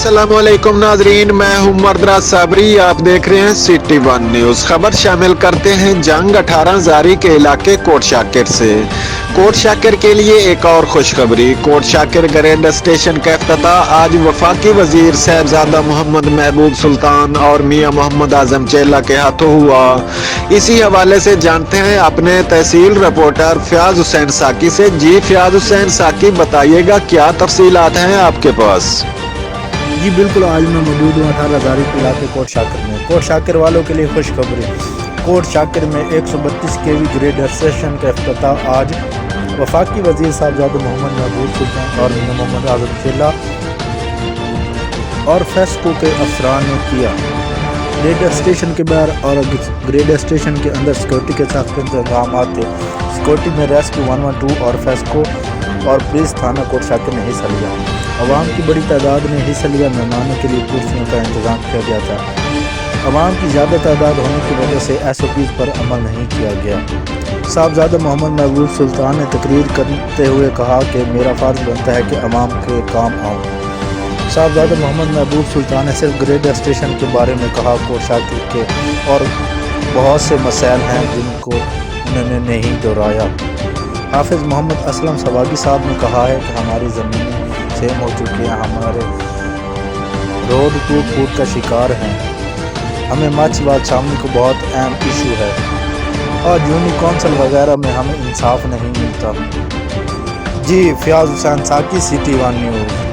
अस्सलाम वालेकुम नाजरीन, मैं हूं मर्दरा साबरी। आप देख रहे हैं सिटी वन न्यूज़। खबर शामिल करते हैं जंग 18 जारी के इलाके कोट शाकिर से। कोट शाकिर के लिए एक और खुशखबरी। कोट शाकिर ग्रेड स्टेशन का इफ्तिताह आज वफाकी वजीर साहबजादा मोहम्मद महबूब सुल्तान और मियां मोहम्मद आजम चेला के हाथों हुआ। इसी हवाले से जानते हैं अपने तहसील रिपोर्टर फयाज हुसैन साकी से। जी फयाज हुसैन साकी, बताइएगा क्या तफसीलात हैं आपके पास? जी बिल्कुल, आज मैं मौजूद हूँ 18 जारी के इलाके कोट शाकिर में। कोट शाकिर वालों के लिए खुशखबरी। कोट शाकिर में 132 केवी ग्रेड स्टेशन का इफ्तिताह आज वफाकी वजीर साहबजादा मोहम्मद महबूब सुल्तान और मियां मोहम्मद आजम चेला और फेस्को के अफसरान ने किया। ग्रेड स्टेशन के बाहर और ग्रेड स्टेशन के अंदर सिक्योरिटी के सख्त इंतजाम थे। सिक्योरिटी में रेस्क्यू 112 और फेस्को और पुलिस थाना कोट शाकिर ने हिस्सा लिया। अवाम की बड़ी तादाद ने हिस्सा लिया। मेहमानों के लिए कुर्सियों का इंतजाम किया गया था। अवाम की ज़्यादा तादाद होने की वजह से SOPs पर अमल नहीं किया गया। साहबजादा मोहम्मद महबूब सुल्तान ने तकरीर करते हुए कहा कि मेरा फ़र्ज़ बनता है कि अवाम के काम आऊँ। साहबजादा मोहम्मद महबूब सुल्तान ने सिर्फ ग्रेड स्टेशन के बारे में कहा। कोट शाकिर के और बहुत से मसाइल हैं जिनको उन्होंने नहीं दोहराया। हाफिज़ मोहम्मद असलम सवागी साहब ने कहा है कि हमारी ज़मीनें सेम हो चुकी हैं, हमारे रोड टूट फूट का शिकार हैं, हमें मछवाद शामिल को बहुत अहम इशू है और यूनिक कौंसल वगैरह में हमें इंसाफ नहीं मिलता। जी फयाज हुसैन साकी, सिटी वन न्यूज़।